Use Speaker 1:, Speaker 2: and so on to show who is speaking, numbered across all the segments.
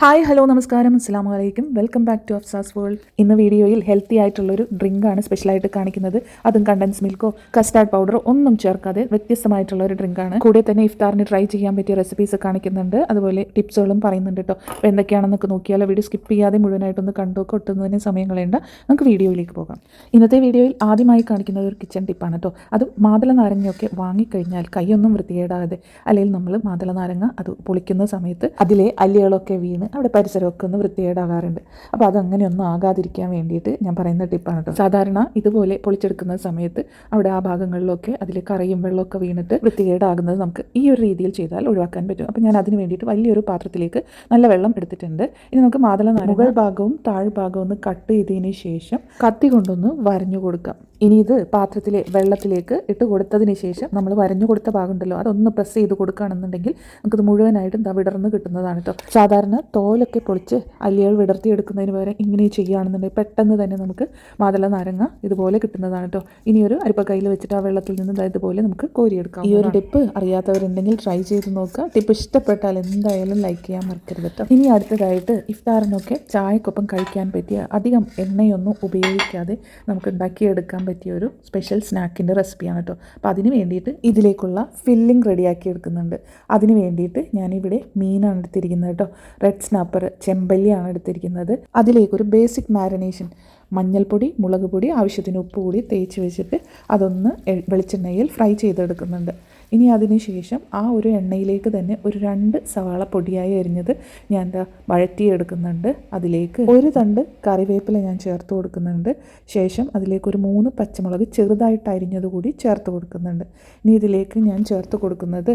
Speaker 1: Hi hello നമസ്കാരം അസ്സലാമു അലൈക്കും welcome back to Afsa's world. ഇന്ന് വീഡിയോയിൽ ഹെൽത്തി ആയിട്ടുള്ളൊരു ഡ്രിങ്കാണ് സ്പെഷ്യലായിട്ട് കാണിക്കുന്നത്. അതും കണ്ടൻസ് മിൽക്കോ കസ്റ്റാർഡ് പൗഡറോ ഒന്നും ചേർക്കാതെ വ്യത്യസ്തമായിട്ടുള്ള ഒരു ഡ്രിങ്കാണ്. കൂടെ തന്നെ ഇഫ്താറിന് ട്രൈ ചെയ്യാൻ പറ്റിയ റെസിപ്പീസ് കാണിക്കുന്നുണ്ട്, അതുപോലെ ടിപ്സുകളും പറയുന്നുണ്ട് കേട്ടോ. അപ്പോൾ എന്തൊക്കെയാണെന്നൊക്കെ നോക്കിയാലോ, വീഡിയോ സ്കിപ്പ് ചെയ്യാതെ മുഴുവനായിട്ടൊന്ന് കണ്ടോക്കെ ഒട്ടുന്നതിന് സമയം കളയേണ്ട. നമുക്ക് വീഡിയോയിലേക്ക് പോകാം. ഇന്നത്തെ വീഡിയോയിൽ ആദ്യമായി കാണിക്കുന്നത് ഒരു കിച്ചൺ ടിപ്പാണ് കേട്ടോ. അത് മാതള നാരങ്ങയൊക്കെ വാങ്ങിക്കഴിഞ്ഞാൽ കൈയൊന്നും വൃത്തികേടാതെ, അല്ലെങ്കിൽ നമ്മൾ മാതള നാരങ്ങ അത് പൊളിക്കുന്ന സമയത്ത് അതിലെ അല്ലികളൊക്കെ വീണ് അവിടെ പരിസരമൊക്കെ ഒന്ന് വൃത്തികേടാകാറുണ്ട്. അപ്പോൾ അതങ്ങനെയൊന്നും ആകാതിരിക്കാൻ വേണ്ടിയിട്ട് ഞാൻ പറയുന്ന ടിപ്പാണ് കേട്ടോ. സാധാരണ ഇതുപോലെ പൊളിച്ചെടുക്കുന്ന സമയത്ത് അവിടെ ആ ഭാഗങ്ങളിലൊക്കെ അതിൽ കറയും വെള്ളമൊക്കെ വീണിട്ട് വൃത്തികേടാകുന്നത് നമുക്ക് ഈ ഒരു രീതിയിൽ ചെയ്താൽ ഒഴിവാക്കാൻ പറ്റും. അപ്പോൾ ഞാൻ അതിന് വേണ്ടിയിട്ട് വലിയൊരു പാത്രത്തിലേക്ക് നല്ല വെള്ളം എടുത്തിട്ടുണ്ട്. ഇനി നമുക്ക് മാതള മുകൾ ഭാഗവും താഴ്ഭാഗവും ഒന്ന് കട്ട് ചെയ്തതിന് ശേഷം കത്തി കൊണ്ടൊന്ന് വരഞ്ഞു കൊടുക്കാം. ഇനി ഇത് പാത്രത്തിലെ വെള്ളത്തിലേക്ക് ഇട്ട് കൊടുത്തതിന് ശേഷം നമ്മൾ വരഞ്ഞു കൊടുത്ത ഭാഗമുണ്ടല്ലോ, അതൊന്ന് പ്രസ് ചെയ്ത് കൊടുക്കുകയാണെന്നുണ്ടെങ്കിൽ നമുക്കത് മുഴുവനായിട്ടും വിടർന്ന് കിട്ടുന്നതാണ് കേട്ടോ. സാധാരണ തോലൊക്കെ പൊളിച്ച് അല്ലികൾ വിടർത്തിയെടുക്കുന്നതിന് പകരം ഇങ്ങനെ ചെയ്യുകയാണെന്നുണ്ടെങ്കിൽ പെട്ടെന്ന് തന്നെ നമുക്ക് മാതള നാരങ്ങ ഇതുപോലെ കിട്ടുന്നതാണ് കേട്ടോ. ഇനി ഒരു അരിപ്പക്കയിൽ വെച്ചിട്ട് ആ വെള്ളത്തിൽ നിന്ന് ഇതുപോലെ നമുക്ക് കോരിയെടുക്കാം. ഈ ഒരു ടിപ്പ് അറിയാത്തവരുണ്ടെങ്കിൽ ട്രൈ ചെയ്ത് നോക്കുക. ടിപ്പ് ഇഷ്ടപ്പെട്ടാൽ എന്തായാലും ലൈക്ക് ചെയ്യാൻ മറക്കരുത് കേട്ടോ. ഇനി അടുത്തതായിട്ട് ഇഫ്താറിനൊക്കെ ചായക്കൊപ്പം കഴിക്കാൻ പറ്റിയ അധികം എണ്ണയൊന്നും ഉപയോഗിക്കാതെ നമുക്ക് ഉണ്ടാക്കിയെടുക്കാൻ പറ്റിയ ഒരു സ്പെഷ്യൽ സ്നാക്കിൻ്റെ റെസിപ്പിയാണ് കേട്ടോ. അപ്പോൾ അതിന് വേണ്ടിയിട്ട് ഇതിലേക്കുള്ള ഫില്ലിംഗ് റെഡിയാക്കി എടുക്കുന്നുണ്ട്. അതിന് വേണ്ടിയിട്ട് ഞാനിവിടെ മീനാണ് എടുത്തിരിക്കുന്നത് കേട്ടോ. റെഡ് സ്നാപ്പർ ചെമ്പല്ലിയാണ് എടുത്തിരിക്കുന്നത്. അതിലേക്കൊരു ബേസിക് മാരിനേഷൻ മഞ്ഞൾപ്പൊടി, മുളക് പൊടി, ആവശ്യത്തിന് ഉപ്പ് കൂടി തേച്ച് വെച്ചിട്ട് അതൊന്ന് വെളിച്ചെണ്ണയിൽ ഫ്രൈ ചെയ്തെടുക്കുന്നുണ്ട്. ഇനി അതിന് ശേഷം ആ ഒരു എണ്ണയിലേക്ക് തന്നെ ഒരു 2 സവാള പൊടിയായി അരിഞ്ഞത് ഞാൻ വഴറ്റിയെടുക്കുന്നുണ്ട്. അതിലേക്ക് ഒരു തണ്ട് കറിവേപ്പില ഞാൻ ചേർത്ത് കൊടുക്കുന്നുണ്ട്. ശേഷം അതിലേക്ക് ഒരു 3 പച്ചമുളക് ചെറുതായിട്ട് അരിഞ്ഞത് കൂടി ചേർത്ത് കൊടുക്കുന്നുണ്ട്. ഇനി ഇതിലേക്ക് ഞാൻ ചേർത്ത് കൊടുക്കുന്നത്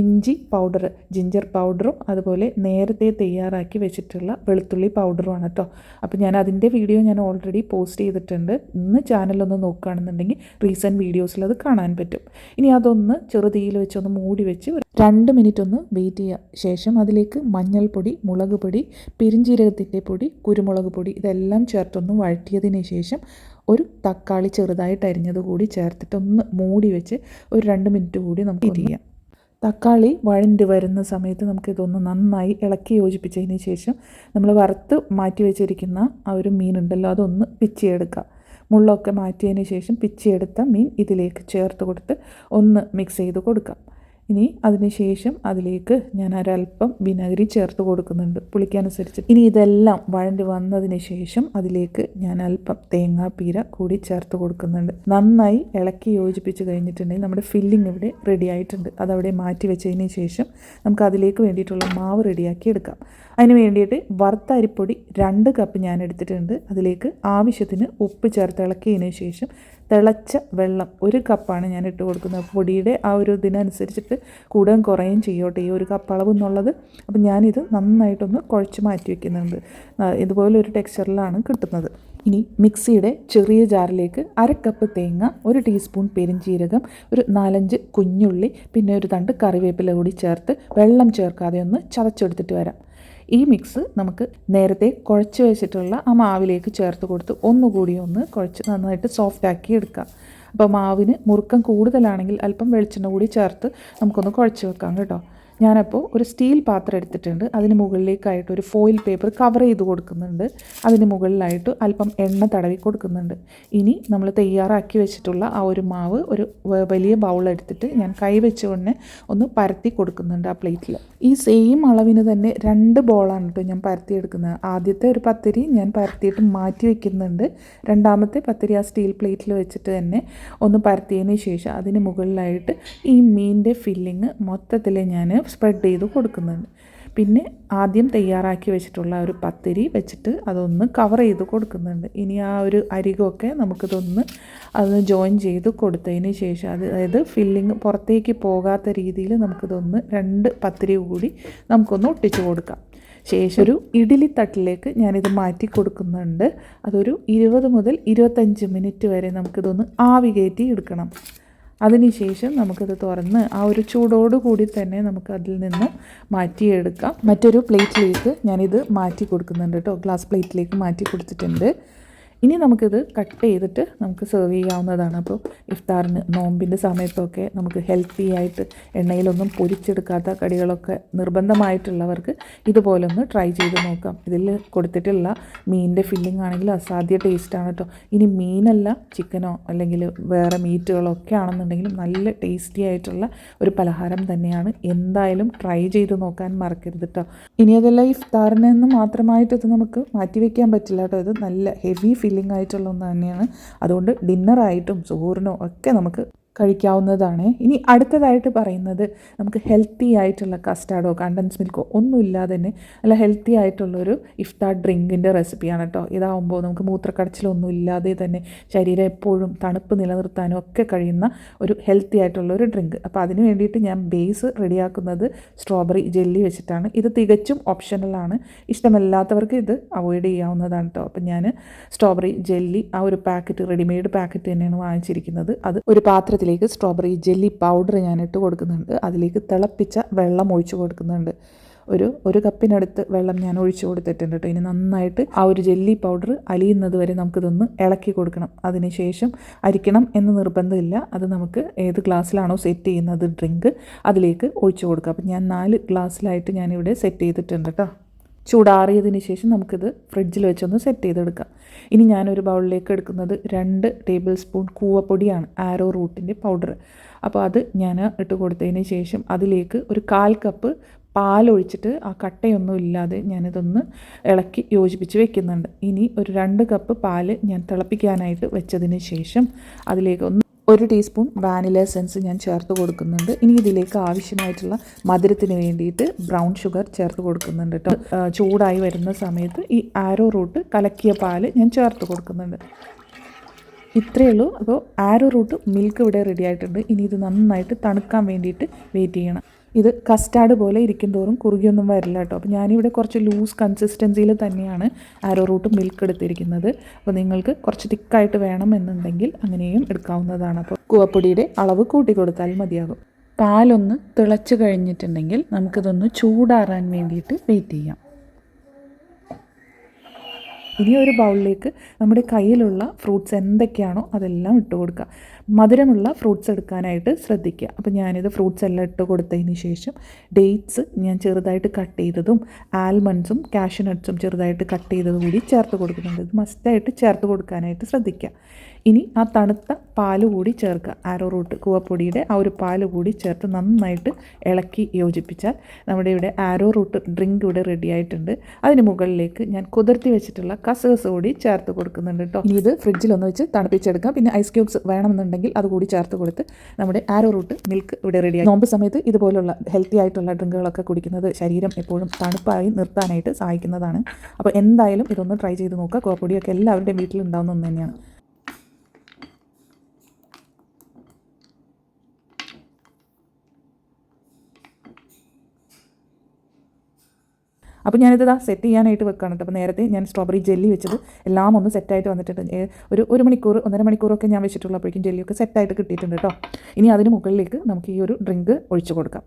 Speaker 1: ഇഞ്ചി പൗഡർ, ജിഞ്ചർ പൗഡറും അതുപോലെ നേരത്തെ തയ്യാറാക്കി വെച്ചിട്ടുള്ള വെളുത്തുള്ളി പൗഡറുമാണ് കേട്ടോ. അപ്പോൾ ഞാൻ അതിൻ്റെ വീഡിയോ ഞാൻ ഓൾറെഡി പോസ്റ്റ് ചെയ്തിട്ടുണ്ട്. ഇന്ന് ചാനലൊന്ന് നോക്കുകയാണെന്നുണ്ടെങ്കിൽ റീസെൻറ്റ് വീഡിയോസിൽ അത് കാണാൻ പറ്റും. ഇനി അതൊന്ന് തീയിൽ വെച്ചൊന്ന് മൂടി വെച്ച് 2 മിനിറ്റ് ഒന്ന് വെയിറ്റ് ചെയ്യുക. ശേഷം അതിലേക്ക് മഞ്ഞൾപ്പൊടി, മുളക് പൊടി, പെരിഞ്ജീരകത്തിൻ്റെ പൊടി, കുരുമുളക് പൊടി ഇതെല്ലാം ചേർത്തൊന്ന് വഴറ്റിയതിന് ശേഷം ഒരു തക്കാളി ചെറുതായിട്ട് അരിഞ്ഞത് കൂടി ചേർത്തിട്ടൊന്ന് മൂടി വെച്ച് ഒരു 2 മിനിറ്റ് കൂടി നമുക്ക് വെയിറ്റ് ചെയ്യാം. തക്കാളി വഴണ്ട് വരുന്ന സമയത്ത് നമുക്കിതൊന്ന് നന്നായി ഇളക്കി യോജിപ്പിച്ചതിന് ശേഷം നമ്മൾ വറുത്ത് മാറ്റി വെച്ചിരിക്കുന്ന ആ ഒരു മീനുണ്ടല്ലോ അതൊന്ന് പിച്ചിയെടുക്കുക. മുള്ളൊക്കെ മാറ്റിയതിന് ശേഷം പിച്ചിയെടുത്ത മീൻ ഇതിലേക്ക് ചേർത്ത് കൊടുത്ത് ഒന്ന് മിക്സ് ചെയ്ത് കൊടുക്കാം. ഇനി അതിന് ശേഷം അതിലേക്ക് ഞാൻ ഒരല്പം വിനാഗിരി ചേർത്ത് കൊടുക്കുന്നുണ്ട് പുളിക്കനുസരിച്ച്. ഇനി ഇതെല്ലാം വഴണ്ടി വന്നതിന് ശേഷം അതിലേക്ക് ഞാൻ അല്പം തേങ്ങാപ്പീര കൂടി ചേർത്ത് കൊടുക്കുന്നുണ്ട്. നന്നായി ഇളക്കി യോജിപ്പിച്ച് കഴിഞ്ഞിട്ടുണ്ടെങ്കിൽ നമ്മുടെ ഫില്ലിംഗ് ഇവിടെ റെഡി ആയിട്ടുണ്ട്. അതവിടെ മാറ്റി വെച്ചതിന് ശേഷം നമുക്ക് അതിലേക്ക് വേണ്ടിയിട്ടുള്ള മാവ് റെഡിയാക്കി എടുക്കാം. അതിന് വേണ്ടിയിട്ട് വറുത്ത അരിപ്പൊടി 2 കപ്പ് ഞാൻ എടുത്തിട്ടുണ്ട്. അതിലേക്ക് ആവശ്യത്തിന് ഉപ്പ് ചേർത്ത് ഇളക്കിയതിന് ശേഷം തിളച്ച വെള്ളം 1 കപ്പാണ് ഞാൻ ഇട്ട് കൊടുക്കുന്നത്. പൊടിയുടെ ആ ഒരു ഇതിനനുസരിച്ചിട്ട് കൂടുകയും കുറയും ചെയ്യോട്ടെ ഈ 1 കപ്പ് അളവ് എന്നുള്ളത്. അപ്പം ഞാനിത് നന്നായിട്ടൊന്ന് കുഴച്ച് മാറ്റി വയ്ക്കുന്നുണ്ട്. ഇതുപോലെ ഒരു ടെക്സ്ചറിലാണ് കിട്ടുന്നത്. ഇനി മിക്സിയുടെ ചെറിയ ജാറിലേക്ക് 1/2 കപ്പ് തേങ്ങ, 1 ടീസ്പൂൺ പെരിഞ്ജീരകം, ഒരു 4-5 കുഞ്ഞുള്ളി, പിന്നെ ഒരു തണ്ട് കറിവേപ്പില കൂടി ചേർത്ത് വെള്ളം ചേർക്കാതെ ഒന്ന് ചതച്ചെടുത്തിട്ട് വരാം. ഈ മിക്സ് നമുക്ക് നേരത്തെ കുഴച്ച് വെച്ചിട്ടുള്ള ആ മാവിലേക്ക് ചേർത്ത് കൊടുത്ത് ഒന്നുകൂടി ഒന്ന് കുഴച്ച് നന്നായിട്ട് സോഫ്റ്റാക്കി എടുക്കാം. അപ്പോൾ മാവിന് മുറുക്കം കൂടുതലാണെങ്കിൽ അല്പം വെളിച്ചെണ്ണ കൂടി ചേർത്ത് നമുക്കൊന്ന് കുഴച്ച് വെക്കാം കേട്ടോ. ഞാനപ്പോൾ ഒരു സ്റ്റീൽ പാത്രം എടുത്തിട്ടുണ്ട്. അതിന് മുകളിലേക്കായിട്ട് ഒരു ഫോയിൽ പേപ്പർ കവർ ചെയ്ത് കൊടുക്കുന്നുണ്ട്. അതിന് മുകളിലായിട്ട് അല്പം എണ്ണ തടവി കൊടുക്കുന്നുണ്ട്. ഇനി നമ്മൾ തയ്യാറാക്കി വെച്ചിട്ടുള്ള ആ ഒരു മാവ് ഒരു വലിയ ബൗൾ എടുത്തിട്ട് ഞാൻ കൈ വെച്ചുകൊണ്ട് ഒന്ന് പരത്തി കൊടുക്കുന്നുണ്ട് ആ പ്ലേറ്റിൽ. ഈ സെയിം അളവിന് തന്നെ 2 ബോളാണ് കേട്ടോ ഞാൻ പരത്തിയെടുക്കുന്നത്. ആദ്യത്തെ ഒരു പത്തിരി ഞാൻ പരത്തിയിട്ട് മാറ്റി വയ്ക്കുന്നുണ്ട്. രണ്ടാമത്തെ പത്തിരി ആ സ്റ്റീൽ പ്ലേറ്റിൽ വെച്ചിട്ട് തന്നെ ഒന്ന് പരത്തിയതിന് ശേഷം അതിന് മുകളിലായിട്ട് ഈ മീനിൻ്റെ ഫില്ലിങ് മൊത്തത്തിൽ ഞാൻ സ്പ്രെഡ് ചെയ്ത് കൊടുക്കുന്നുണ്ട്. പിന്നെ ആദ്യം തയ്യാറാക്കി വെച്ചിട്ടുള്ള ഒരു പത്തിരി വെച്ചിട്ട് അതൊന്ന് കവർ ചെയ്ത് കൊടുക്കുന്നുണ്ട്. ഇനി ആ ഒരു അരികൊക്കെ നമുക്കിതൊന്ന് അത് ജോയിൻ ചെയ്ത് കൊടുത്തതിന് ശേഷം അതായത് ഫില്ലിങ് പുറത്തേക്ക് പോകാത്ത രീതിയിൽ നമുക്കിതൊന്ന് 2 പത്തിരി കൂടി നമുക്കൊന്ന് ഒട്ടിച്ച് കൊടുക്കാം. ശേഷം ഒരു ഇഡ്ഡലി തട്ടിലേക്ക് ഞാനിത് മാറ്റി കൊടുക്കുന്നുണ്ട്. അതൊരു 20 മുതൽ 25 മിനിറ്റ് വരെ നമുക്കിതൊന്ന് ആവി കയറ്റി എടുക്കണം. അതിനുശേഷം നമുക്കത് തുറന്ന് ആ ഒരു ചൂടോടുകൂടി തന്നെ നമുക്ക് അതിൽ നിന്ന് മാറ്റിയെടുക്കാം. മറ്റൊരു പ്ലേറ്റിലേക്ക് ഞാനിത് മാറ്റി കൊടുക്കുന്നുണ്ട് കേട്ടോ. ഗ്ലാസ് പ്ലേറ്റിലേക്ക് മാറ്റി കൊടുത്തിട്ടുണ്ട്. ഇനി നമുക്കിത് കട്ട് ചെയ്തിട്ട് നമുക്ക് സെർവ് ചെയ്യാവുന്നതാണ്. അപ്പോൾ ഇഫ്താറിന് നോമ്പിൻ്റെ സമയത്തൊക്കെ നമുക്ക് ഹെൽത്തി ആയിട്ട് എണ്ണയിലൊന്നും പൊരിച്ചെടുക്കാത്ത കടികളൊക്കെ നിർബന്ധമായിട്ടുള്ളവർക്ക് ഇതുപോലൊന്ന് ട്രൈ ചെയ്ത് നോക്കാം. ഇതിൽ കൊടുത്തിട്ടുള്ള മീനിൻ്റെ ഫില്ലിംഗ് ആണെങ്കിൽ അസാധ്യ ടേസ്റ്റാണ് കേട്ടോ. ഇനി മീനല്ല ചിക്കനോ അല്ലെങ്കിൽ വേറെ മീറ്റുകളോ ഒക്കെ ആണെന്നുണ്ടെങ്കിലും നല്ല ടേസ്റ്റി ആയിട്ടുള്ള ഒരു പലഹാരം തന്നെയാണ്. എന്തായാലും ട്രൈ ചെയ്ത് നോക്കാൻ മറക്കരുത് കേട്ടോ. ഇനി അതെല്ലാം ഇഫ്താറിന് നിന്ന് മാത്രമായിട്ട് ഇത് നമുക്ക് മാറ്റി വയ്ക്കാൻ പറ്റില്ല കേട്ടോ. ഇത് നല്ല ഹെവി ഫില്ലിംഗ് ആയിട്ടുള്ള ഒന്ന് തന്നെയാണ്. അതുകൊണ്ട് ഡിന്നറായിട്ടും ചോറിനോ ഒക്കെ നമുക്ക് കഴിക്കാവുന്നതാണ്. ഇനി അടുത്തതായിട്ട് പറയുന്നത് നമുക്ക് ഹെൽത്തി ആയിട്ടുള്ള കസ്റ്റാർഡോ കണ്ടൻസ് മിൽക്കോ ഒന്നുമില്ലാതെ തന്നെ നല്ല ഹെൽത്തി ആയിട്ടുള്ളൊരു ഇഫ്താർ ഡ്രിങ്കിൻ്റെ റെസിപ്പിയാണ് കേട്ടോ. ഇതാവുമ്പോൾ നമുക്ക് മൂത്രക്കടച്ചിലൊന്നും ഇല്ലാതെ തന്നെ ശരീരം എപ്പോഴും തണുപ്പ് നിലനിർത്താനും ഒക്കെ കഴിയുന്ന ഒരു ഹെൽത്തി ആയിട്ടുള്ളൊരു ഡ്രിങ്ക്. അപ്പോൾ അതിന് വേണ്ടിയിട്ട് ഞാൻ ബേസ് റെഡിയാക്കുന്നത് സ്ട്രോബെറി ജെല്ലി വെച്ചിട്ടാണ്. ഇത് തികച്ചും ഓപ്ഷണലാണ്. ഇഷ്ടമല്ലാത്തവർക്ക് ഇത് അവോയ്ഡ് ചെയ്യാവുന്നതാണ് കേട്ടോ. അപ്പോൾ ഞാൻ സ്ട്രോബെറി ജെല്ലി ആ ഒരു പാക്കറ്റ് റെഡിമെയ്ഡ് പാക്കറ്റ് തന്നെയാണ് വാങ്ങിച്ചിരിക്കുന്നത്. അത് ഒരു പാത്രത്തിലേക്ക് സ്ട്രോബെറി ജെല്ലി പൗഡർ ഞാൻ ഇട്ട് കൊടുക്കുന്നുണ്ട്. അതിലേക്ക് തിളപ്പിച്ച വെള്ളം ഒഴിച്ചു കൊടുക്കുന്നുണ്ട്. ഒരു കപ്പിനടുത്ത് വെള്ളം ഞാൻ ഒഴിച്ചു കൊടുത്തിട്ടുണ്ട് കേട്ടോ. ഇനി നന്നായിട്ട് ആ ഒരു ജെല്ലി പൗഡർ അലിയുന്നത് വരെ നമുക്കിതൊന്ന് ഇളക്കി കൊടുക്കണം. അതിനുശേഷം അരിക്കണം എന്ന് നിർബന്ധമില്ല. അത് നമുക്ക് ഏത് ഗ്ലാസ്സിലാണോ സെറ്റ് ചെയ്യുന്നത് ഡ്രിങ്ക് അതിലേക്ക് ഒഴിച്ചു കൊടുക്കുക. അപ്പം ഞാൻ 4 ഗ്ലാസ്സിലായിട്ട് ഞാനിവിടെ സെറ്റ് ചെയ്തിട്ടുണ്ട് കേട്ടോ. ചൂടാറിയതിന് ശേഷം നമുക്കിത് ഫ്രിഡ്ജിൽ വെച്ചൊന്ന് സെറ്റ് ചെയ്തെടുക്കാം. ഇനി ഞാനൊരു ബൗളിലേക്ക് എടുക്കുന്നത് 2 ടേബിൾ സ്പൂൺ കൂവപ്പൊടിയാണ്, ആരോ റൂട്ടിൻ്റെ പൗഡർ. അപ്പോൾ അത് ഞാൻ ഇട്ട് കൊടുത്തതിന് ശേഷം അതിലേക്ക് ഒരു 1/4 കപ്പ് പാലൊഴിച്ചിട്ട് ആ കട്ടയൊന്നും ഇല്ലാതെ ഞാനിതൊന്ന് ഇളക്കി യോജിപ്പിച്ച് വെക്കുന്നുണ്ട്. ഇനി ഒരു 2 കപ്പ് പാല് ഞാൻ തിളപ്പിക്കാനായിട്ട് വെച്ചതിന് ശേഷം അതിലേക്ക് 1 ടീസ്പൂൺ വാനില എസൻസ് ഞാൻ ചേർത്ത് കൊടുക്കുന്നുണ്ട്. ഇനി ഇതിലേക്ക് ആവശ്യമായിട്ടുള്ള മധുരത്തിന് വേണ്ടിയിട്ട് ബ്രൗൺ ഷുഗർ ചേർത്ത് കൊടുക്കുന്നുണ്ട് കേട്ടോ. ചൂടായി വരുന്ന സമയത്ത് ഈ ആരോ റൂട്ട് കലക്കിയ പാല് ഞാൻ ചേർത്ത് കൊടുക്കുന്നുണ്ട്. ഇത്രയേ ഉള്ളൂ. അപ്പോൾ ആരോ റൂട്ട് മിൽക്ക് ഇവിടെ റെഡി ആയിട്ടുണ്ട്. ഇനി ഇത് നന്നായിട്ട് തണുക്കാൻ വേണ്ടിയിട്ട് വെയിറ്റ് ചെയ്യണം. ഇത് കസ്റ്റാർഡ് പോലെ ഇരിക്കും തോറും കുറുകിയൊന്നും വരില്ല കേട്ടോ. അപ്പോൾ ഞാനിവിടെ കുറച്ച് ലൂസ് കൺസിസ്റ്റൻസിയിൽ തന്നെയാണ് ആരോ റൂട്ട് മിൽക്ക് എടുത്തിരിക്കുന്നത്. അപ്പോൾ നിങ്ങൾക്ക് കുറച്ച് തിക്കായിട്ട് വേണമെന്നുണ്ടെങ്കിൽ അങ്ങനെയും എടുക്കാവുന്നതാണ്. അപ്പോൾ കൂവപ്പൊടിയുടെ അളവ് കൂട്ടി കൊടുത്താൽ മതിയാകും. പാലൊന്ന് തിളച്ച് കഴിഞ്ഞിട്ടുണ്ടെങ്കിൽ നമുക്കിതൊന്ന് ചൂടാറാൻ വേണ്ടിയിട്ട് വെയിറ്റ് ചെയ്യാം. ഇനി ഒരു ബൗളിലേക്ക് നമ്മുടെ കയ്യിലുള്ള ഫ്രൂട്ട്സ് എന്തൊക്കെയാണോ അതെല്ലാം ഇട്ട് കൊടുക്കുക. മധുരമുള്ള ഫ്രൂട്ട്സ് എടുക്കാനായിട്ട് ശ്രദ്ധിക്കുക. അപ്പോൾ ഞാനിത് ഫ്രൂട്ട്സ് എല്ലാം ഇട്ട് കൊടുത്തതിന് ശേഷം ഡേറ്റ്സ് ഞാൻ ചെറുതായിട്ട് കട്ട് ചെയ്തതും ആൽമണ്ട്സും കാഷ്യൂനട്ട്സും ചെറുതായിട്ട് കട്ട് ചെയ്തതും കൂടി ചേർത്ത് കൊടുക്കുന്നുണ്ട്. ഇത് മസ്റ്റായിട്ട് ചേർത്ത് കൊടുക്കാനായിട്ട് ശ്രദ്ധിക്കുക. ഇനി ആ തണുത്ത പാല് കൂടി ചേർക്കുക. ആരോ റൂട്ട് കൂവപ്പൊടിയുടെ ആ ഒരു പാല് കൂടി ചേർത്ത് നന്നായിട്ട് ഇളക്കി യോജിപ്പിച്ചാൽ നമ്മുടെ ഇവിടെ ആരോ റൂട്ട് ഡ്രിങ്ക് ഇവിടെ റെഡി ആയിട്ടുണ്ട്. അതിന് മുകളിലേക്ക് ഞാൻ കുതിർത്തി വെച്ചിട്ടുള്ള കസകസ് കൂടി ചേർത്ത് കൊടുക്കുന്നുണ്ട് കേട്ടോ. ഇനി ഇത് ഫ്രിഡ്ജിലൊന്ന് വെച്ച് തണുപ്പിച്ചെടുക്കാം. പിന്നെ ഐസ് ക്യൂബ്സ് വേണമെന്നുണ്ടെങ്കിൽ അതുകൂടി ചേർത്ത് കൊടുത്ത് നമ്മുടെ ആരോ റൂട്ട് മിൽക്ക് ഇവിടെ റെഡിയായി. നോമ്പ് സമയത്ത് ഇതുപോലുള്ള ഹെൽത്തി ആയിട്ടുള്ള ഡ്രിങ്കുകളൊക്കെ കുടിക്കുന്നത് ശരീരം എപ്പോഴും തണുപ്പായി നിർത്താനായിട്ട് സഹായിക്കുന്നതാണ്. അപ്പോൾ എന്തായാലും ഇതൊന്ന് ട്രൈ ചെയ്ത് നോക്കുക. കൂവപ്പൊടിയൊക്കെ എല്ലാവരുടെയും വീട്ടിലുണ്ടാകുന്ന ഒന്ന് തന്നെയാണ്. അപ്പോൾ ഞാനിത് സെറ്റ് ചെയ്യാനായിട്ട് വെക്കുകയാണ് കേട്ടോ. അപ്പോൾ നേരത്തെ ഞാൻ സ്ട്രോബെറി ജെല്ലി വെച്ചത് എല്ലാം ഒന്ന് സെറ്റായിട്ട് വന്നിട്ടുണ്ട്. ഒരു മണിക്കൂർ 1.5 മണിക്കൂറൊക്കെ ഞാൻ വെച്ചിട്ടുള്ളപ്പോഴേക്കും ജെല്ലിയൊക്കെ സെറ്റായിട്ട് കിട്ടിയിട്ടുണ്ട് കേട്ടോ. ഇനി അതിന് മുകളിലേക്ക് നമുക്ക് ഈ ഒരു ഡ്രിങ്ക് ഒഴിച്ചു കൊടുക്കാം.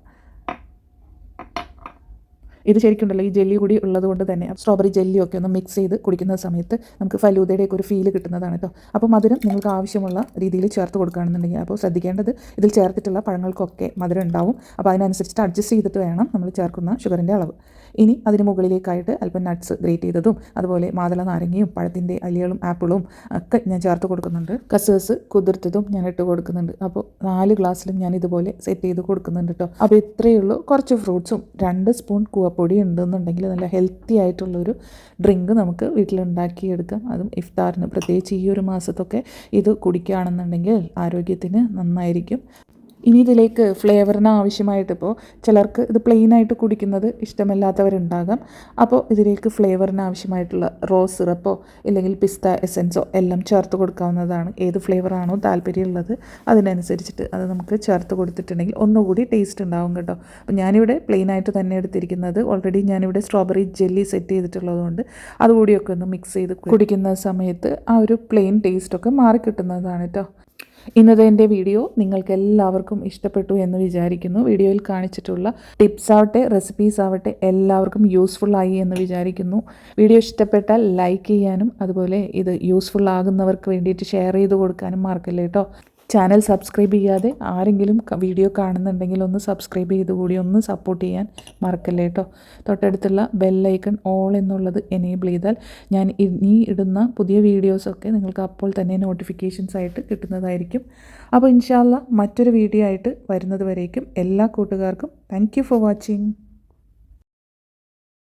Speaker 1: ഇത് ശരിക്കുണ്ടല്ലോ ഈ ജെല്ലി കൂടി ഉള്ളത് കൊണ്ട് തന്നെ സ്ട്രോബെറി ജെല്ലിയൊക്കെ ഒന്ന് മിക്സ് ചെയ്ത് കുടിക്കുന്ന സമയത്ത് നമുക്ക് ഫലൂദയുടെയൊക്കെ ഒരു ഫീല് കിട്ടുന്നതാണ് കേട്ടോ. അപ്പോൾ മധുരം നിങ്ങൾക്ക് ആവശ്യമുള്ള രീതിയിൽ ചേർത്ത് കൊടുക്കുകയാണെന്നുണ്ടെങ്കിൽ അപ്പോൾ ശ്രദ്ധിക്കേണ്ടത് ഇതിൽ ചേർത്തിട്ടുള്ള പഴങ്ങൾക്കൊക്കെ മധുരം ഉണ്ടാവും. അപ്പോൾ അതിനനുസരിച്ചിട്ട് അഡ്ജസ്റ്റ് ചെയ്തിട്ട് വേണം നമ്മൾ ചേർക്കുന്ന ഷുഗറിൻ്റെ അളവ്. ഇനി അതിന് മുകളിലേക്കായിട്ട് അല്പം നട്ട്സ് ഗ്രേറ്റ് ചെയ്തതും അതുപോലെ മാതള നാരങ്ങയും പഴത്തിൻ്റെ അലികളും ആപ്പിളും ഒക്കെ ഞാൻ ചേർത്ത് കൊടുക്കുന്നുണ്ട്. കസേഴ്സ് കുതിർത്തതും ഞാൻ ഇട്ട് കൊടുക്കുന്നുണ്ട്. അപ്പോൾ 4 ഗ്ലാസ്സിലും ഞാൻ ഇതുപോലെ സെറ്റ് ചെയ്ത് കൊടുക്കുന്നുണ്ട് കേട്ടോ. അപ്പോൾ ഇത്രയേ ഉള്ളൂ. കുറച്ച് ഫ്രൂട്ട്സും 2 സ്പൂൺ കൂവപ്പൊടി ഉണ്ടെന്നുണ്ടെങ്കിൽ നല്ല ഹെൽത്തി ആയിട്ടുള്ളൊരു ഡ്രിങ്ക് നമുക്ക് വീട്ടിലുണ്ടാക്കിയെടുക്കാം. അതും ഇഫ്താറിന് പ്രത്യേകിച്ച് ഈ ഒരു മാസത്തൊക്കെ ഇത് കുടിക്കുകയാണെന്നുണ്ടെങ്കിൽ ആരോഗ്യത്തിന് നന്നായിരിക്കും. ഇനി ഇതിലേക്ക് ഫ്ലേവറിന് ആവശ്യമായിട്ട് ഇപ്പോൾ ചിലർക്ക് ഇത് പ്ലെയിനായിട്ട് കുടിക്കുന്നത് ഇഷ്ടമല്ലാത്തവരുണ്ടാകാം. അപ്പോൾ ഇതിലേക്ക് ഫ്ലേവറിന് ആവശ്യമായിട്ടുള്ള റോസ് സിറപ്പോ ഇല്ലെങ്കിൽ പിസ്ത എസൻസോ എല്ലാം ചേർത്ത് കൊടുക്കാവുന്നതാണ്. ഏത് ഫ്ലേവറാണോ താല്പര്യമുള്ളത് അതിനനുസരിച്ചിട്ട് അത് നമുക്ക് ചേർത്ത് കൊടുത്തിട്ടുണ്ടെങ്കിൽ ഒന്നുകൂടി ടേസ്റ്റ് ഉണ്ടാവും കേട്ടോ. അപ്പോൾ ഞാനിവിടെ പ്ലെയിനായിട്ട് തന്നെ എടുത്തിരിക്കുന്നത്. ഓൾറെഡി ഞാനിവിടെ സ്ട്രോബെറി ജെല്ലി സെറ്റ് ചെയ്തിട്ടുള്ളതുകൊണ്ട് അതുകൂടിയൊക്കെ ഒന്ന് മിക്സ് ചെയ്ത് കുടിക്കുന്ന സമയത്ത് ആ ഒരു പ്ലെയിൻ ടേസ്റ്റൊക്കെ മാറിക്കിട്ടുന്നതാണ് കേട്ടോ. ഇന്നത്തെ എൻ്റെ വീഡിയോ നിങ്ങൾക്ക് എല്ലാവർക്കും ഇഷ്ടപ്പെട്ടു എന്ന് വിചാരിക്കുന്നു. വീഡിയോയിൽ കാണിച്ചിട്ടുള്ള ടിപ്സ് ആവട്ടെ റെസിപ്പീസ് ആവട്ടെ എല്ലാവർക്കും യൂസ്ഫുൾ ആയി എന്ന് വിചാരിക്കുന്നു. വീഡിയോ ഇഷ്ടപ്പെട്ടാൽ ലൈക്ക് ചെയ്യാനും അതുപോലെ ഇത് യൂസ്ഫുൾ ആകുന്നവർക്ക് വേണ്ടിയിട്ട് ഷെയർ ചെയ്ത് കൊടുക്കാനും മറക്കല്ലേ കേട്ടോ. ചാനൽ സബ്സ്ക്രൈബ് ചെയ്യാതെ ആരെങ്കിലും വീഡിയോ കാണുന്നുണ്ടെങ്കിൽ ഒന്ന് സബ്സ്ക്രൈബ് ചെയ്ത് കൂടി ഒന്ന് സപ്പോർട്ട് ചെയ്യാൻ മറക്കല്ലേ കേട്ടോ. തൊട്ടടുത്തുള്ള ബെല്ലൈക്കൺ ഓൾ എന്നുള്ളത് എനേബിൾ ചെയ്താൽ ഞാൻ ഇനി ഇടുന്ന പുതിയ വീഡിയോസൊക്കെ നിങ്ങൾക്ക് അപ്പോൾ തന്നെ നോട്ടിഫിക്കേഷൻസ് ആയിട്ട് കിട്ടുന്നതായിരിക്കും. അപ്പോൾ ഇൻഷാ അല്ലാ മറ്റൊരു വീഡിയോ ആയിട്ട് വരുന്നത് വരേക്കും എല്ലാ കൂട്ടുകാർക്കും താങ്ക് യു ഫോർ വാച്ചിങ്.